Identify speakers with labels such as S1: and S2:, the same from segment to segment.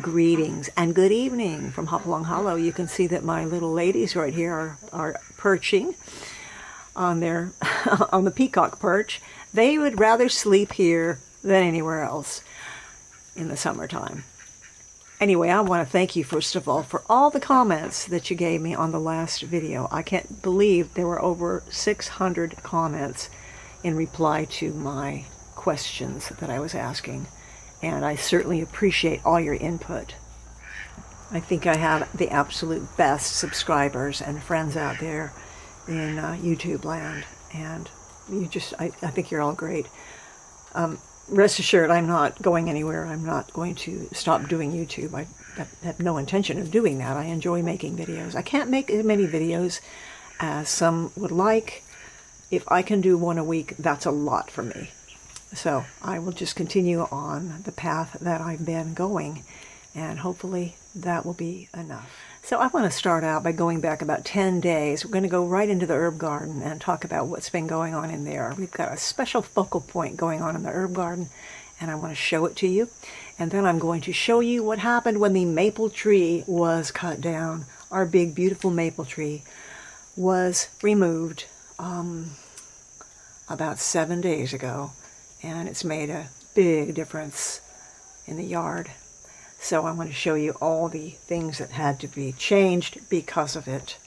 S1: Greetings and good evening from Hopalong Hollow. You can see that my little ladies right here are perching on their on the peacock perch. They would rather sleep here than anywhere else in the summertime. Anyway, I want to thank you first of all for all the comments that you gave me on the last video. I can't believe there were over 600 comments in reply to my questions that I was asking. And I certainly appreciate all your input. I think I have the absolute best subscribers and friends out there in YouTube land. And I think you're all great. Rest assured, I'm not going anywhere. I'm not going to stop doing YouTube. I have no intention of doing that. I enjoy making videos. I can't make as many videos as some would like. If I can do one a week, that's a lot for me. So I will just continue on the path that I've been going, and hopefully that will be enough. So I want to start out by going back about 10 days. We're going to go right into the herb garden and talk about what's been going on in there. We've got a special focal point going on in the herb garden, and I want to show it to you. And then I'm going to show you what happened when the maple tree was cut down. Our big, beautiful maple tree was removed about 7 days ago. And it's made a big difference in the yard. So I want to show you all the things that had to be changed because of it.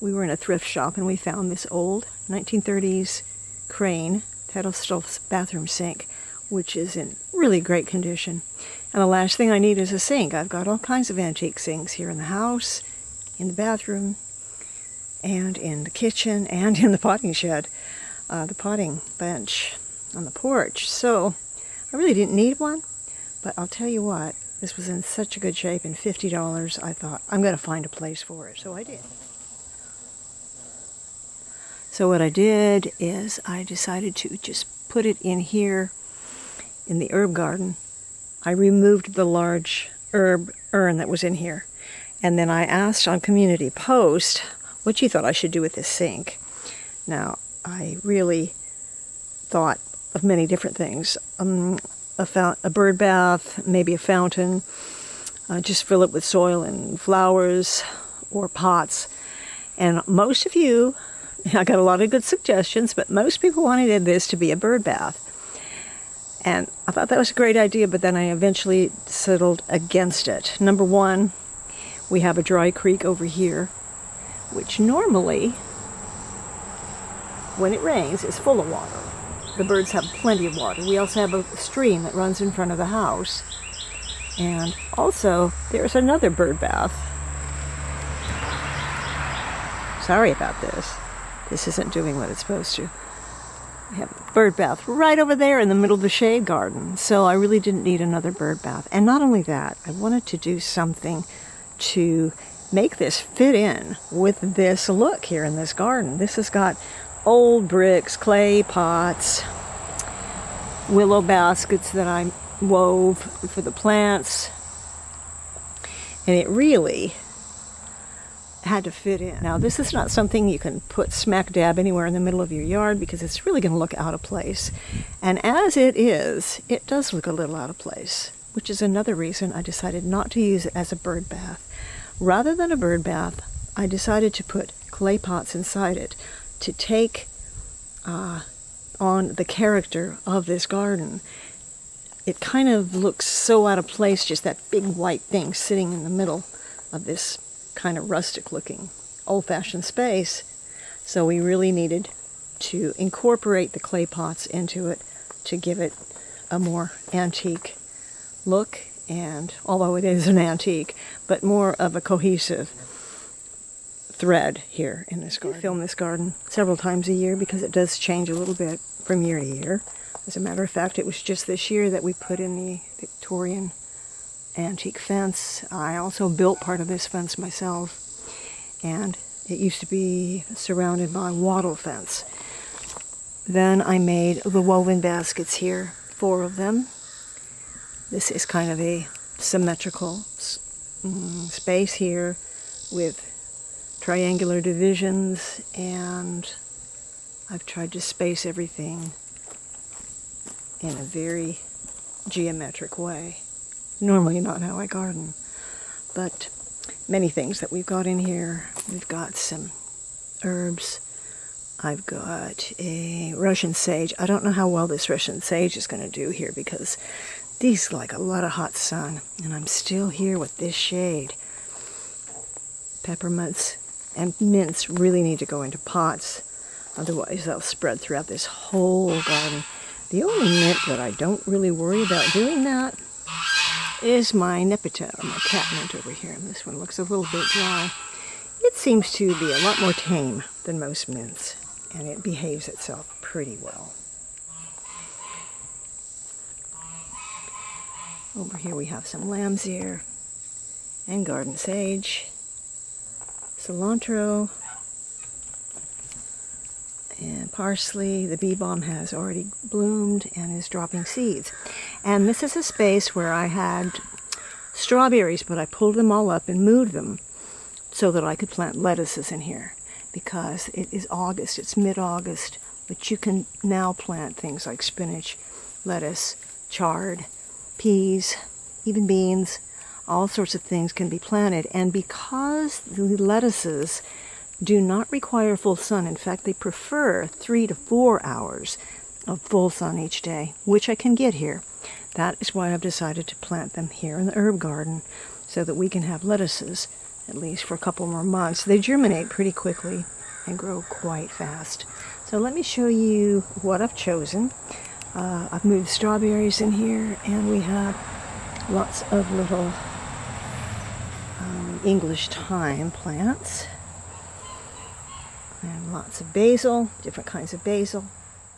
S1: We were in a thrift shop and we found this old 1930s crane pedestal bathroom sink, which is in really great condition. And the last thing I need is a sink. I've got all kinds of antique sinks here in the house, in the bathroom, and in the kitchen, and in the potting shed, the potting bench on the porch. So I really didn't need one, but I'll tell you what, this was in such a good shape, and $50, I thought, I'm going to find a place for it. So I did. So what I did is I decided to just put it in here in the herb garden. I removed the large herb urn that was in here, and then I asked on Community Post what you thought I should do with this sink. Now, I really thought of many different things. A bird bath, maybe a fountain, just fill it with soil and flowers or pots. And most of you, I got a lot of good suggestions, but most people wanted this to be a bird bath. And I thought that was a great idea, but then I eventually settled against it. Number one, we have a dry creek over here, which normally, when it rains, is full of water. The birds have plenty of water. We also have a stream that runs in front of the house. And also, there's another bird bath. Sorry about this. This isn't doing what it's supposed to. We have a bird bath right over there in the middle of the shade garden. So I really didn't need another bird bath. And not only that, I wanted to do something to make this fit in with this look here in this garden. This has got old bricks, clay pots, willow baskets that I wove for the plants, and it really had to fit in. Now, this is not something you can put smack dab anywhere in the middle of your yard because it's really going to look out of place. And as it is, it does look a little out of place, which is another reason I decided not to use it as a bird bath. Rather than a bird bath, I decided to put clay pots inside it to take on the character of this garden. It kind of looks so out of place, just that big white thing sitting in the middle of this kind of rustic looking old-fashioned space. So we really needed to incorporate the clay pots into it to give it a more antique look, and although it is an antique, but more of a cohesive thread here in this garden. I film this garden several times a year because it does change a little bit from year to year. As a matter of fact, it was just this year that we put in the Victorian antique fence. I also built part of this fence myself, and it used to be surrounded by wattle fence. Then I made the woven baskets here, 4 of them. This is kind of a symmetrical space here with triangular divisions, and I've tried to space everything in a very geometric way. Normally not how I garden, but many things that we've got in here. We've got some herbs. I've got a Russian sage. I don't know how well this Russian sage is going to do here because these like a lot of hot sun, and I'm still here with this shade. Peppermints and mints really need to go into pots, otherwise they'll spread throughout this whole garden. The only mint that I don't really worry about doing that is my Nepeta, or my cat mint over here. And this one looks a little bit dry. It seems to be a lot more tame than most mints, and it behaves itself pretty well. Over here we have some lamb's ear and garden sage, cilantro, and parsley. The bee balm has already bloomed and is dropping seeds. And this is a space where I had strawberries, but I pulled them all up and moved them so that I could plant lettuces in here, because it is August, it's mid-August, but you can now plant things like spinach, lettuce, chard, peas, even beans. All sorts of things can be planted, and because the lettuces do not require full sun, in fact they prefer 3 to 4 hours of full sun each day, which I can get here. That is why I've decided to plant them here in the herb garden, so that we can have lettuces at least for a couple more months. They germinate pretty quickly and grow quite fast. So let me show you what I've chosen. I've moved strawberries in here, and we have lots of little English thyme plants, and lots of basil, different kinds of basil.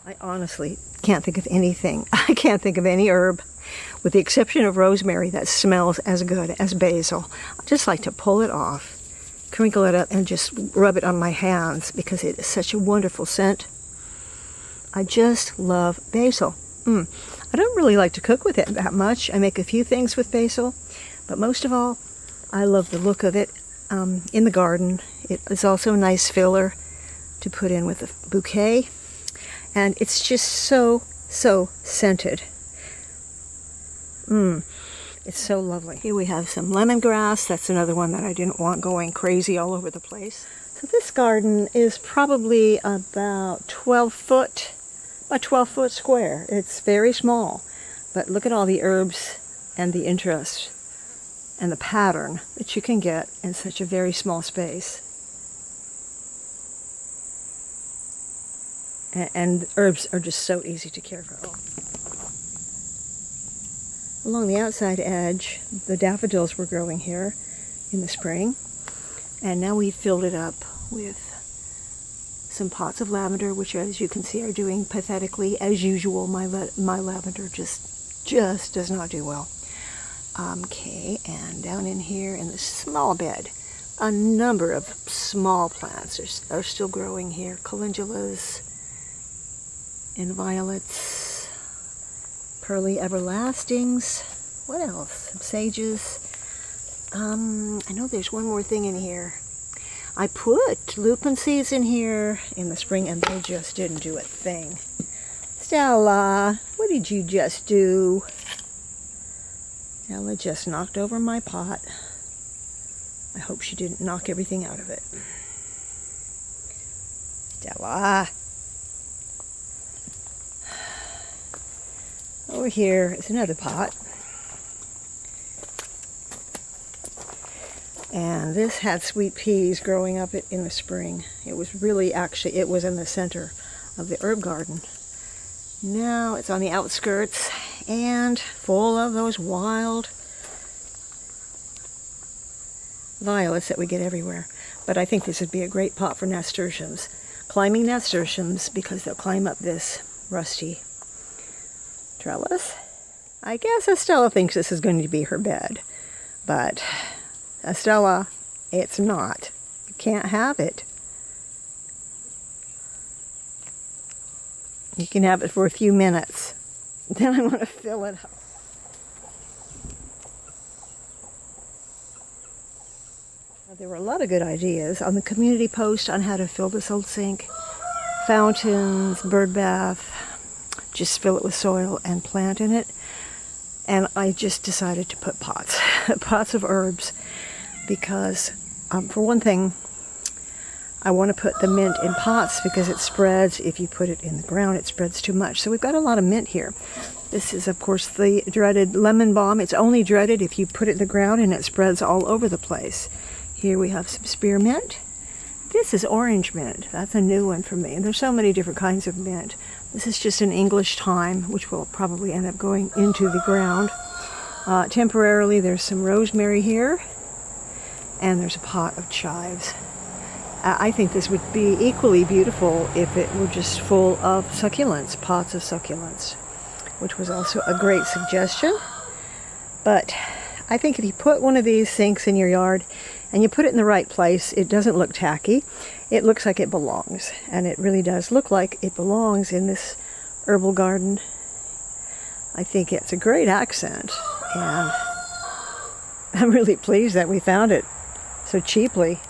S1: I honestly can't think of anything. I can't think of any herb, with the exception of rosemary, that smells as good as basil. I just like to pull it off, crinkle it up, and just rub it on my hands because it is such a wonderful scent. I just love basil. I don't really like to cook with it that much. I make a few things with basil, but most of all, I love the look of it in the garden. It is also a nice filler to put in with a bouquet, and it's just so scented. It's so lovely. Here we have some lemongrass. That's another one that I didn't want going crazy all over the place. So this garden is probably about 12 foot square. It's very small, but look at all the herbs and the interest and the pattern that you can get in such a very small space. And herbs are just so easy to care for. Along the outside edge, the daffodils were growing here in the spring, and now we've filled it up with some pots of lavender, which, as you can see, are doing pathetically as usual. My lavender just does not do well. Okay, and down in here in the small bed, a number of small plants are still growing here. Calendulas and violets, pearly everlastings. What else? Some sages. I know there's one more thing in here. I put lupin seeds in here in the spring, and they just didn't do a thing. Stella, what did you just do? Stella just knocked over my pot. I hope she didn't knock everything out of it. Stella. Over here is another pot. And this had sweet peas growing up in the spring. It was really, actually, it was in the center of the herb garden. Now it's on the outskirts and full of those wild violets that we get everywhere. But I think this would be a great pot for nasturtiums. Climbing nasturtiums, because they'll climb up this rusty trellis. I guess Estella thinks this is going to be her bed, but Estella, it's not. You can't have it. You can have it for a few minutes. Then I want to fill it up. There were a lot of good ideas on the community post on how to fill this old sink. Fountains, bird bath, just fill it with soil and plant in it. And I just decided to put pots, pots of herbs, because for one thing, I want to put the mint in pots because it spreads. If you put it in the ground, it spreads too much. So we've got a lot of mint here. This is, of course, the dreaded lemon balm. It's only dreaded if you put it in the ground and it spreads all over the place. Here we have some spearmint. This is orange mint. That's a new one for me. And there's so many different kinds of mint. This is just an English thyme, which will probably end up going into the ground. Temporarily, there's some rosemary here. And there's a pot of chives. I think this would be equally beautiful if it were just full of succulents, pots of succulents, which was also a great suggestion. But I think if you put one of these sinks in your yard and you put it in the right place, it doesn't look tacky. It looks like it belongs. And it really does look like it belongs in this herbal garden. I think it's a great accent. And I'm really pleased that we found it so cheaply.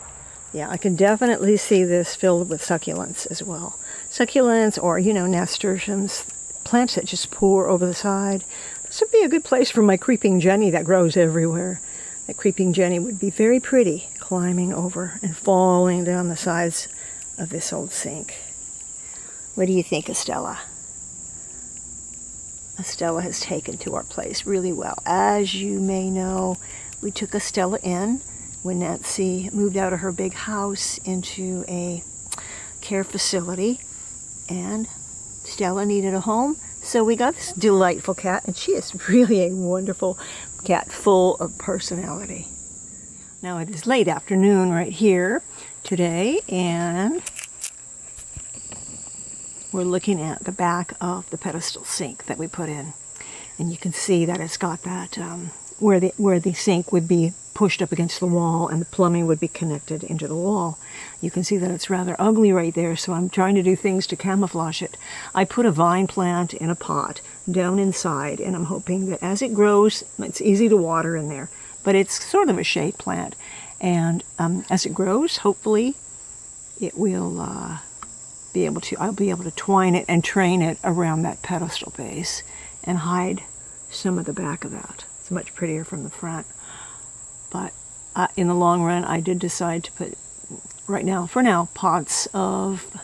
S1: Yeah, I can definitely see this filled with succulents as well. Succulents or, nasturtiums, plants that just pour over the side. This would be a good place for my creeping jenny that grows everywhere. That creeping jenny would be very pretty, climbing over and falling down the sides of this old sink. What do you think, Estella? Estella has taken to our place really well. As you may know, we took Estella in when Nancy moved out of her big house into a care facility, and Stella needed a home, so we got this delightful cat, and she is really a wonderful cat, full of personality. Now it is late afternoon right here today, and we're looking at the back of the pedestal sink that we put in, and you can see that it's got that where the sink would be pushed up against the wall and the plumbing would be connected into the wall. You can see that it's rather ugly right there, so I'm trying to do things to camouflage it. I put a vine plant in a pot down inside, and I'm hoping that as it grows, it's easy to water in there, but it's sort of a shade plant. And as it grows, hopefully it will I'll be able to twine it and train it around that pedestal base and hide some of the back of that. It's much prettier from the front. But in the long run, I did decide to put, for now, pots of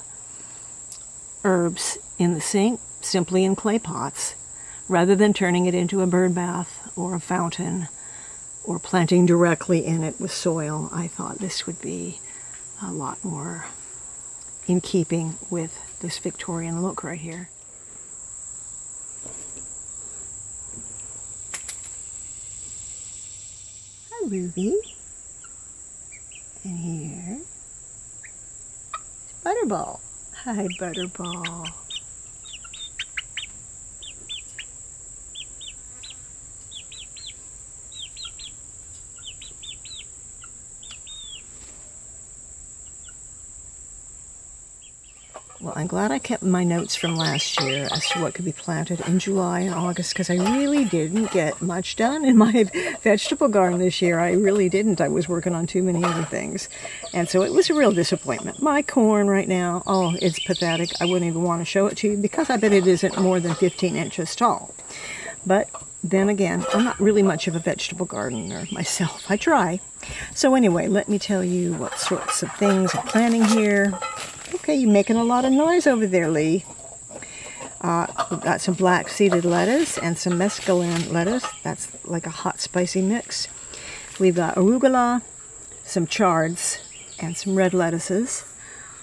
S1: herbs in the sink, simply in clay pots, rather than turning it into a bird bath or a fountain or planting directly in it with soil. I thought this would be a lot more in keeping with this Victorian look right here. Ruby, and here is Butterball. Hi, Butterball. Well, I'm glad I kept my notes from last year as to what could be planted in July and August, because I really didn't get much done in my vegetable garden this year. I really didn't. I was working on too many other things. And so it was a real disappointment. My corn right now, it's pathetic. I wouldn't even want to show it to you because I bet it isn't more than 15 inches tall. But then again, I'm not really much of a vegetable gardener myself. I try. So anyway, let me tell you what sorts of things I'm planting here. Okay, you're making a lot of noise over there, Lee. We've got some black seeded lettuce and some mesclun lettuce. That's like a hot spicy mix. We've got arugula, some chards, and some red lettuces.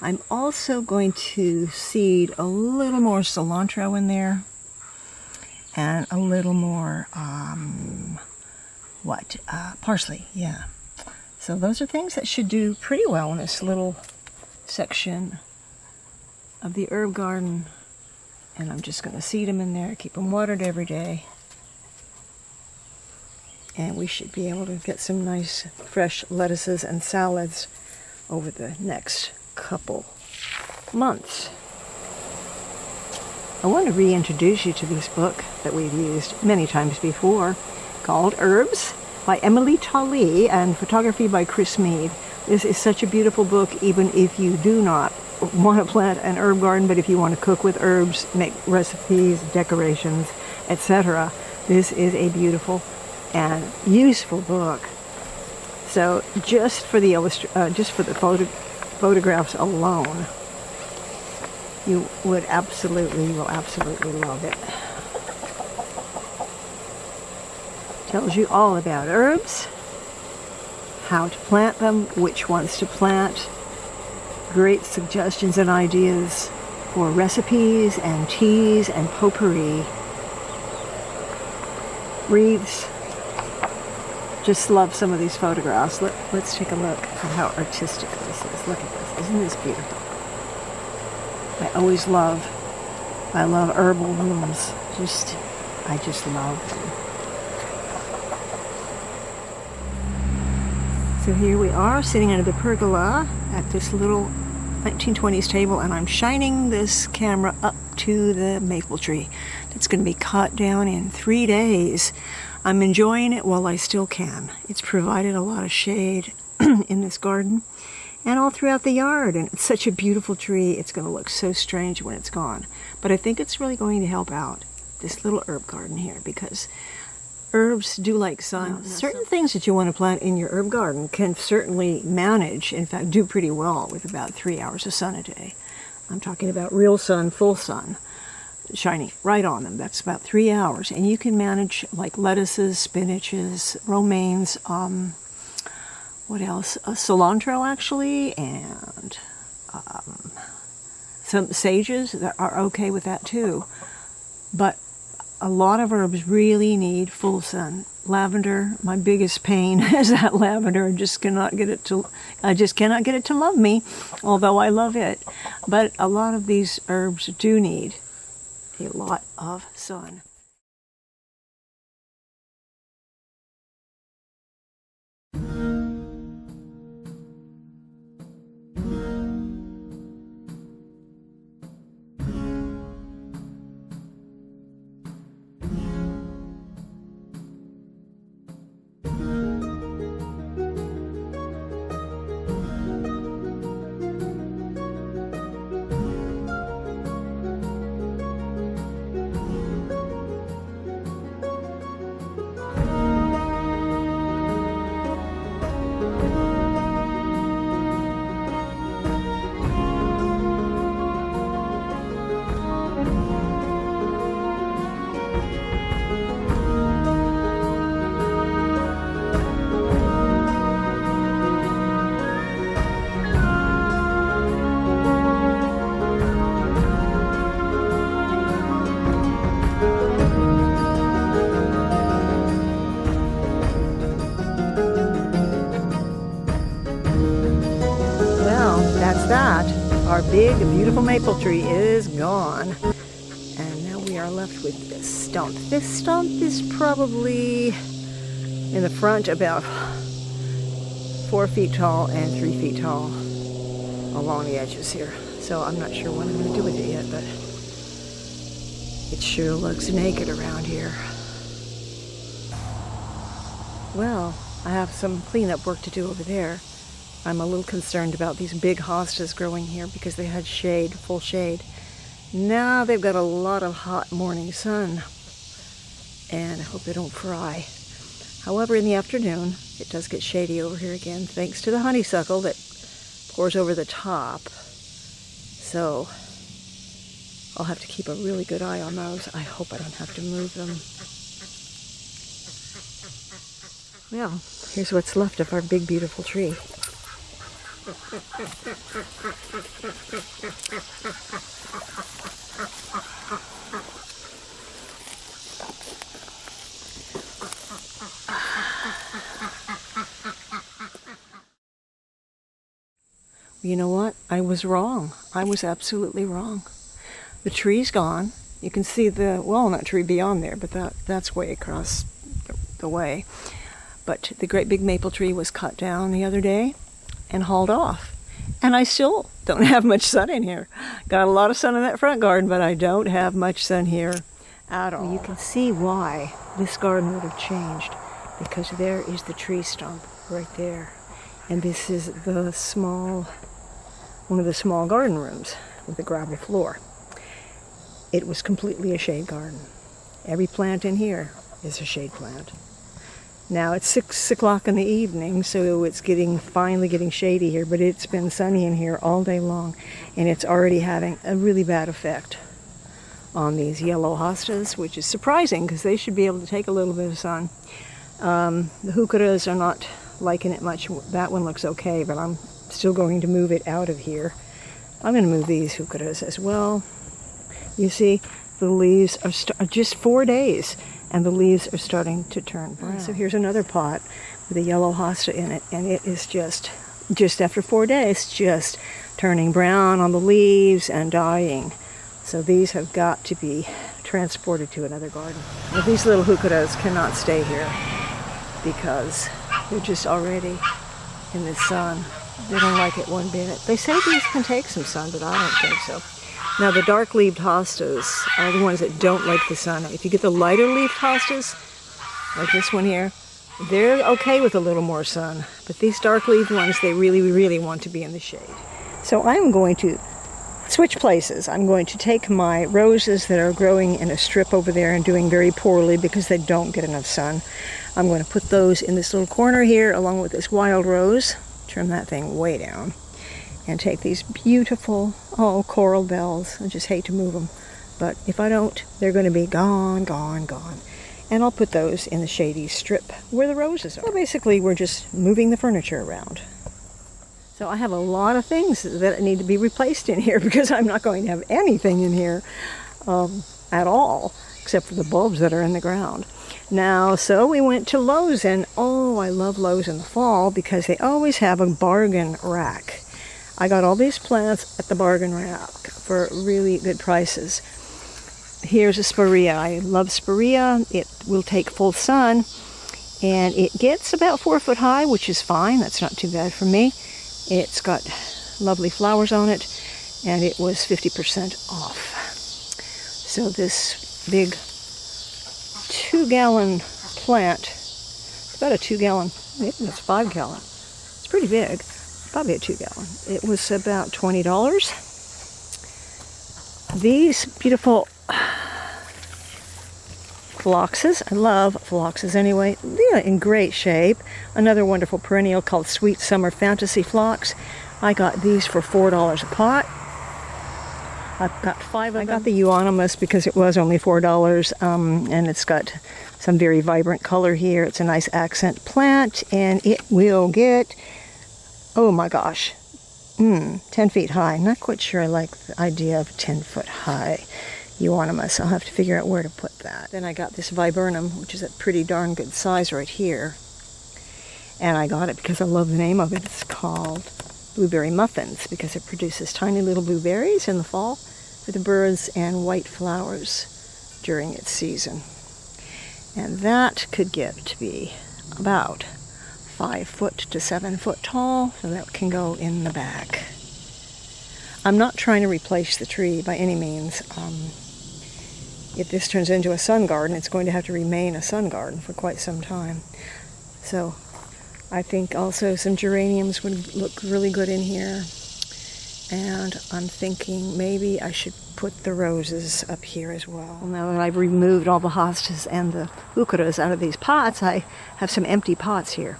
S1: I'm also going to seed a little more cilantro in there and a little more, parsley, yeah. So those are things that should do pretty well in this little section of the herb garden, and I'm just going to seed them in there, keep them watered every day, and we should be able to get some nice fresh lettuces and salads over the next couple months. I want to reintroduce you to this book that we've used many times before, called Herbs by Emily Talley and photography by Chris Mead. This is such a beautiful book, even if you do not want to plant an herb garden, but if you want to cook with herbs, make recipes, decorations, etc. This is a beautiful and useful book. So just for the photographs alone, you will absolutely love it. Tells you all about herbs, how to plant them, which ones to plant, great suggestions and ideas for recipes and teas and potpourri, wreaths. Just love some of these photographs. Let's take a look at how artistic this is. Look at this. Isn't this beautiful? I love herbal rooms. I just love them. So here we are sitting under the pergola at this little 1920s table, and I'm shining this camera up to the maple tree that's going to be cut down in 3 days. I'm enjoying it while I still can. It's provided a lot of shade in this garden and all throughout the yard, and it's such a beautiful tree. It's going to look so strange when it's gone, but I think it's really going to help out this little herb garden here, because herbs do like sun. Certain things that you want to plant in your herb garden can certainly manage, in fact, do pretty well with about 3 hours of sun a day. I'm talking about real sun, full sun, shining right on them. That's about 3 hours. And you can manage like lettuces, spinaches, romaines, what else? Cilantro, actually, and some sages that are okay with that too. But a lot of herbs really need full sun. Lavender, my biggest pain is that lavender. I just cannot get it to love me, although I love it. But a lot of these herbs do need a lot of sun. That's that. Our big, beautiful maple tree is gone. And now we are left with this stump. This stump is probably in the front about 4 feet tall and 3 feet tall along the edges here. So I'm not sure what I'm going to do with it yet, but it sure looks naked around here. Well, I have some cleanup work to do over there. I'm a little concerned about these big hostas growing here because they had shade, full shade. Now they've got a lot of hot morning sun, and I hope they don't fry. However, in the afternoon, it does get shady over here again, thanks to the honeysuckle that pours over the top. So I'll have to keep a really good eye on those. I hope I don't have to move them. Well, here's what's left of our big, beautiful tree. You know what? I was wrong. I was absolutely wrong. The tree's gone. You can see the walnut tree beyond there, but that's way across the way. But the great big maple tree was cut down the other day and hauled off. And I still don't have much sun in here. Got a lot of sun in that front garden, but I don't have much sun here at all. You can see why this garden would have changed, because there is the tree stump right there. And this is one of the small garden rooms with a gravel floor. It was completely a shade garden. Every plant in here is a shade plant. Now it's 6 o'clock in the evening, so it's finally getting shady here, but it's been sunny in here all day long, and it's already having a really bad effect on these yellow hostas, which is surprising because they should be able to take a little bit of sun. The heucheras are not liking it much. That one looks okay, but I'm still going to move it out of here. I'm going to move these heucheras as well. You see, the leaves are just 4 days, and the leaves are starting to turn brown. So here's another pot with a yellow hosta in it, and it is just after 4 days, just turning brown on the leaves and dying. So these have got to be transported to another garden. But these little heucheras cannot stay here because they're just already in the sun. They don't like it one bit. They say these can take some sun, but I don't think so. Now the dark-leaved hostas are the ones that don't like the sun. If you get the lighter-leaved hostas, like this one here, they're okay with a little more sun. But these dark-leaved ones, they really, really want to be in the shade. So I'm going to switch places. I'm going to take my roses that are growing in a strip over there and doing very poorly because they don't get enough sun. I'm going to put those in this little corner here along with this wild rose. Trim that thing way down. And take these beautiful, coral bells. I just hate to move them. But if I don't, they're going to be gone, gone, gone. And I'll put those in the shady strip where the roses are. So basically, we're just moving the furniture around. So I have a lot of things that need to be replaced in here because I'm not going to have anything in here at all, except for the bulbs that are in the ground. Now, so we went to Lowe's, and I love Lowe's in the fall because they always have a bargain rack. I got all these plants at the bargain rack for really good prices. Here's a spirea. I love spirea. It will take full sun, and it gets about 4 foot high, which is fine. That's not too bad for me. It's got lovely flowers on it, and it was 50% off. So this big 2-gallon plant, about a 2-gallon, maybe that's 5-gallon. It's pretty big. Probably a 2-gallon. It was about $20. These beautiful phloxes, I love phloxes anyway. They're in great shape. Another wonderful perennial called Sweet Summer Fantasy Phlox. I got these for $4 a pot. I've got 5 of them. I got the euonymus because it was only $4, and it's got some very vibrant color here. It's a nice accent plant, and it will get, oh my gosh, 10 feet high. Not quite sure I like the idea of 10 foot high euonymus. I'll have to figure out where to put that. Then I got this viburnum, which is a pretty darn good size right here. And I got it because I love the name of it. It's called Blueberry Muffins because it produces tiny little blueberries in the fall for the birds and white flowers during its season. And that could get to be about 5 foot to 7 foot tall, so that can go in the back. I'm not trying to replace the tree by any means. If this turns into a sun garden, it's going to have to remain a sun garden for quite some time. So I think also some geraniums would look really good in here. And I'm thinking maybe I should put the roses up here as well. Now that I've removed all the hostas and the heucheras out of these pots, I have some empty pots here.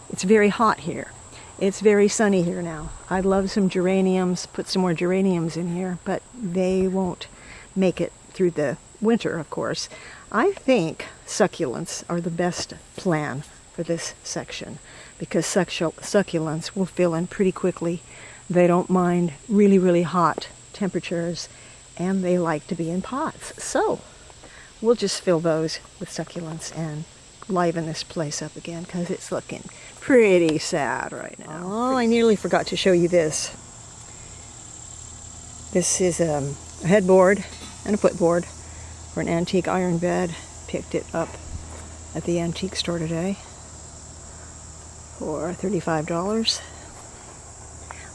S1: It's very hot here. It's very sunny here now. I'd love some geraniums, put some more geraniums in here, but they won't make it through the winter, of course. I think succulents are the best plan for this section because succulents will fill in pretty quickly. They don't mind really, really hot temperatures, and they like to be in pots. So we'll just fill those with succulents and liven this place up again because it's looking pretty sad right now. Oh, I nearly forgot to show you this. This is a headboard and a footboard for an antique iron bed. Picked it up at the antique store today for $35.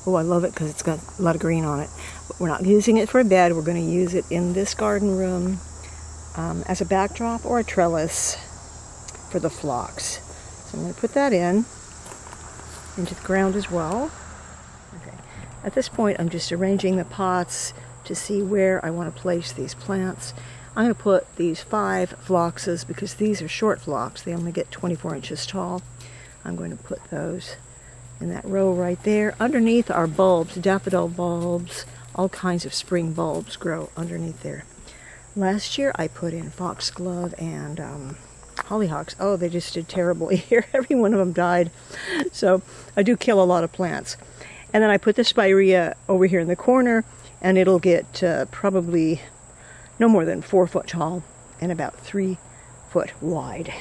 S1: Oh, I love it because it's got a lot of green on it. But we're not using it for a bed. We're going to use it in this garden room as a backdrop or a trellis for the phlox. So I'm going to put that into the ground as well. Okay. At this point, I'm just arranging the pots to see where I want to place these plants. I'm going to put these 5 phloxes, because these are short phlox. They only get 24 inches tall. I'm going to put those in that row right there. Underneath are bulbs, daffodil bulbs, all kinds of spring bulbs grow underneath there. Last year I put in foxglove and hollyhocks. Oh, they just did terribly here. Every one of them died. So I do kill a lot of plants. And then I put the spirea over here in the corner, and it'll get probably no more than 4 foot tall and about 3 foot wide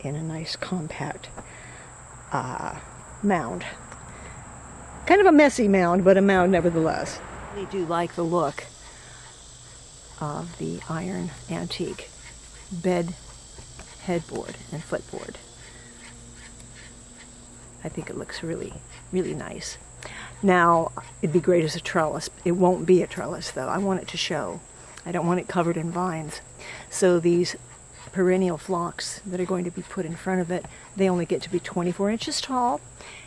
S1: in a nice compact mound. Kind of a messy mound, but a mound nevertheless. I really do like the look of the iron antique bed headboard and footboard. I think it looks really, really nice. Now, it'd be great as a trellis. It won't be a trellis, though. I want it to show. I don't want it covered in vines. So these perennial phlox that are going to be put in front of it, they only get to be 24 inches tall,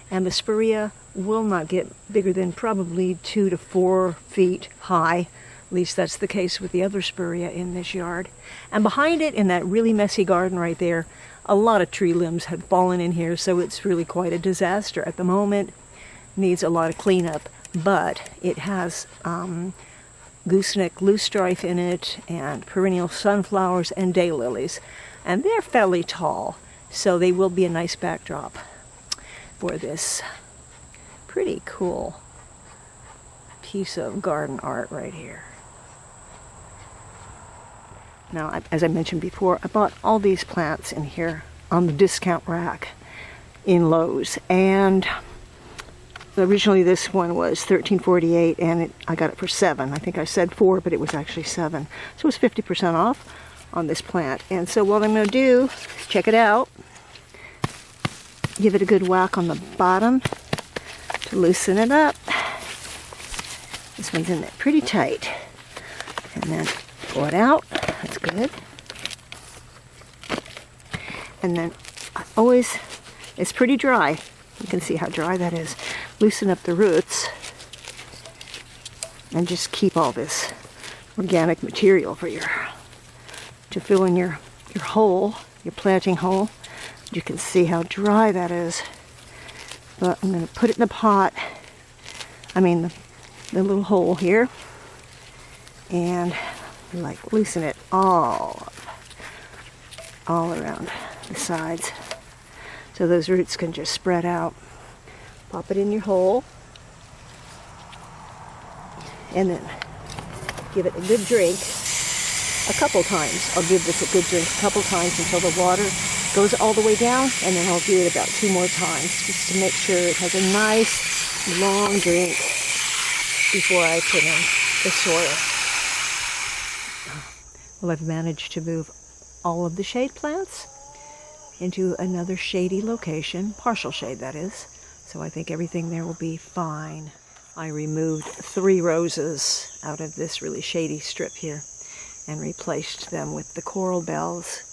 S1: and the spirea will not get bigger than probably 2 to 4 feet high. At least that's the case with the other spirea in this yard. And behind it, in that really messy garden right there, a lot of tree limbs had fallen in here, so it's really quite a disaster at the moment. Needs a lot of cleanup, but it has gooseneck loosestrife in it, and perennial sunflowers and daylilies, and they're fairly tall, so they will be a nice backdrop for this pretty cool piece of garden art right here. Now, as I mentioned before, I bought all these plants in here on the discount rack in Lowe's, and originally this one was $13.48, and I got it for $7. I think I said $4, but it was actually $7. So it was 50% off on this plant. And so what I'm going to do is check it out, give it a good whack on the bottom to loosen it up. This one's in there pretty tight. And then pull it out. That's good. And then it's pretty dry. You can see how dry that is. Loosen up the roots and just keep all this organic material to fill in your hole, your planting hole. You can see how dry that is. But I'm going to put it in the pot, the little hole here, and loosen it all around the sides, so those roots can just spread out. Pop it in your hole, and then give it a good drink a couple times. I'll give this a good drink a couple times until the water goes all the way down, and then I'll do it about 2 more times just to make sure it has a nice long drink before I put in the soil. Well, I've managed to move all of the shade plants into another shady location, partial shade that is, so I think everything there will be fine. I removed 3 roses out of this really shady strip here and replaced them with the coral bells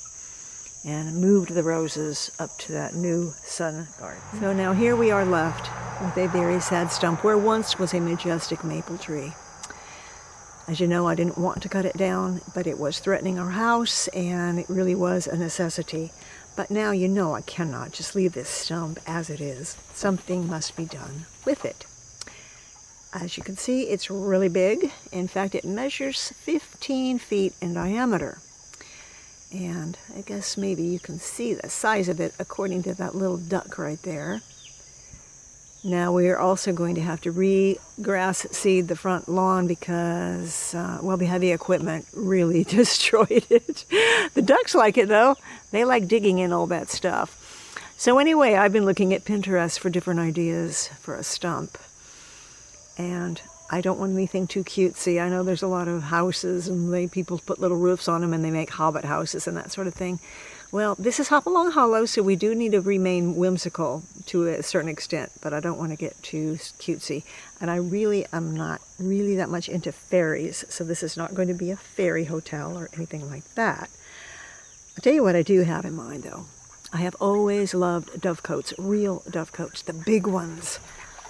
S1: and moved the roses up to that new sun garden. So now here we are left with a very sad stump where once was a majestic maple tree. As you know, I didn't want to cut it down, but it was threatening our house, and it really was a necessity. But now you know I cannot just leave this stump as it is. Something must be done with it. As you can see, it's really big. In fact, it measures 15 feet in diameter. And I guess maybe you can see the size of it according to that little duck right there. Now we are also going to have to re-grass seed the front lawn because, the heavy equipment really destroyed it. The ducks like it though. They like digging in all that stuff. So anyway, I've been looking at Pinterest for different ideas for a stump. And I don't want anything too cutesy. I know there's a lot of houses and people put little roofs on them and they make hobbit houses and that sort of thing. Well, this is Hopalong Hollow, so we do need to remain whimsical to a certain extent, but I don't want to get too cutesy. And I really am not really that much into fairies, so this is not going to be a fairy hotel or anything like that. I'll tell you what I do have in mind, though. I have always loved dovecotes, real dovecotes, the big ones.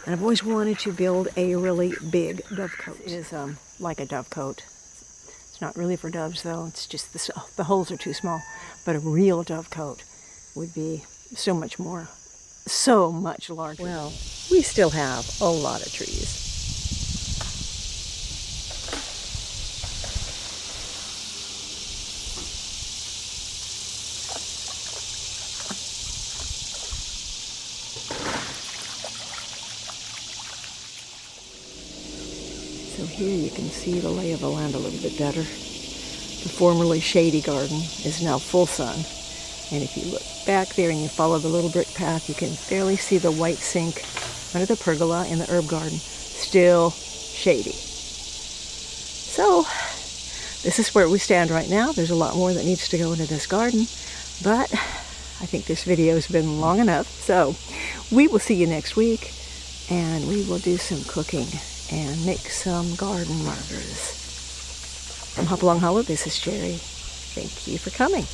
S1: And I've always wanted to build a really big dovecote. It is like a dovecote. It's not really for doves, though. It's just the holes are too small. But a real dove cote would be so much larger. Well, we still have a lot of trees. So here you can see the lay of the land a little bit better. The formerly shady garden is now full sun. And if you look back there and you follow the little brick path, you can barely see the white sink under the pergola in the herb garden. Still shady. So this is where we stand right now. There's a lot more that needs to go into this garden, but I think this video's been long enough. So we will see you next week, and we will do some cooking and make some garden markers. From Hop Along Hollow, this is Jerry. Thank you for coming.